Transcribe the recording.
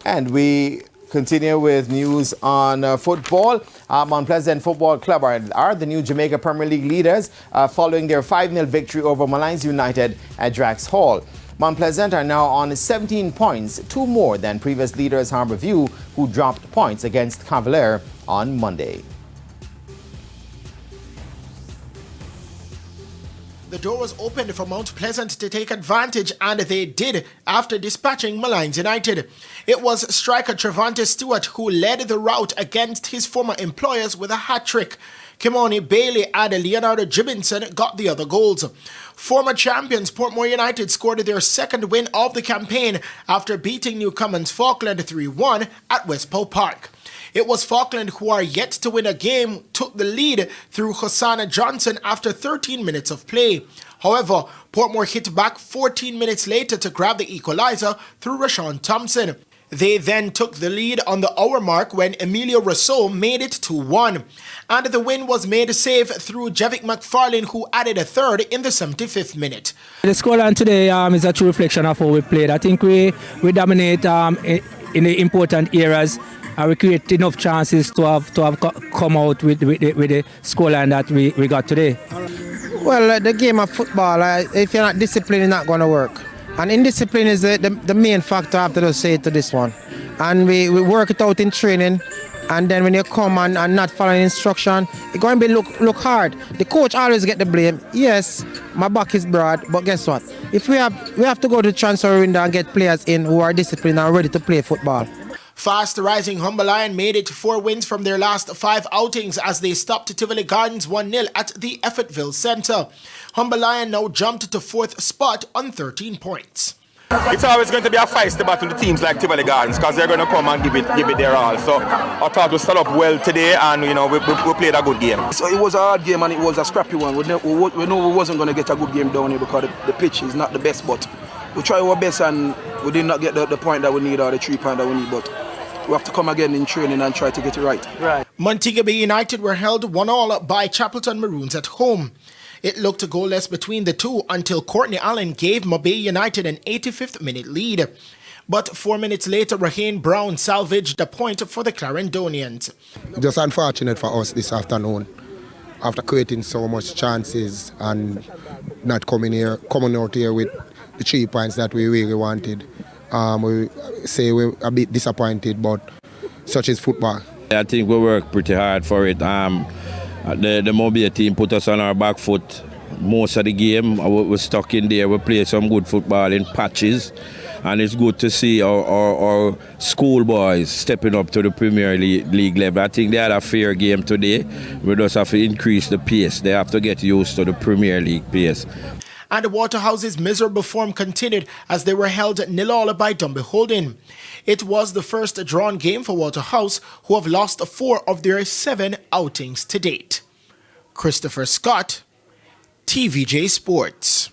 And we continue with news on football. Mount Pleasant Football Club are the new Jamaica Premier League leaders following their 5-0 victory over Malines United at Drax Hall. Mount Pleasant are now on 17 points, 2 more than previous leaders Harbourview, who dropped points against Cavalier on Monday. The door was opened for Mount Pleasant to take advantage, and they did after dispatching Malines United. It was striker Trevante Stewart who led the rout against his former employers with a hat-trick. Kimoni Bailey and Leonardo Jibbinson got the other goals. Former champions Portmore United scored their second win of the campaign after beating Newcomens Falkland 3-1 at Westpool Park. It was Falkland, who are yet to win a game, took the lead through Hosanna Johnson after 13 minutes of play. However, Portmore hit back 14 minutes later to grab the equalizer through Rashawn Thompson. They then took the lead on the hour mark when Emilio Rousseau made it 2-1. And the win was made safe through Jevick McFarlane, who added a third in the 75th minute. The scoreline today is a true reflection of how we played. I think we dominate in the important areas. We create enough chances to have come out with the scoreline that we got today. Well, the game of football, if you're not disciplined, it's not going to work. And indiscipline is the main factor I have to say to this one. And we work it out in training, and then when you come and not following instruction, it's going to be look hard. The coach always get the blame. Yes, my back is broad, but guess what? If we have to go to the transfer window and get players in who are disciplined and ready to play football. Fast rising Humber Lion made it 4 wins from their last 5 outings as they stopped Tivoli Gardens 1-0 at the Effortville Centre. Humber Lion now jumped to 4th spot on 13 points. It's always going to be a feisty battle to teams like Tivoli Gardens because they're going to come and give it their all. So I thought we set up well today, and we played a good game. So it was a hard game and it was a scrappy one. We know we wasn't going to get a good game down here because the pitch is not the best, but we tried our best and we did not get the point that we need or the 3 points that we need. But we have to come again in training and try to get it right. Montego Bay United were held 1-1 by Chapelton Maroons at home. It looked goalless between the two until Courtney Allen gave Mobay United an 85th minute lead. But 4 minutes later, Rahane Brown salvaged a point for the Clarendonians. Just unfortunate for us this afternoon, after creating so much chances and not coming out here with the 3 points that we really wanted. We say we're a bit disappointed, but such is football. I think we worked pretty hard for it. The Mobile team put us on our back foot most of the game. We were stuck in there. We played some good football in patches, and it's good to see our schoolboys stepping up to the Premier League level. I think they had a fair game today. We just have to increase the pace. They have to get used to the Premier League pace. And the Waterhouse's miserable form continued as they were held 0-0 by Dunby Holding. It was the first drawn game for Waterhouse, who have lost 4 of their 7 outings to date. Christopher Scott, TVJ Sports.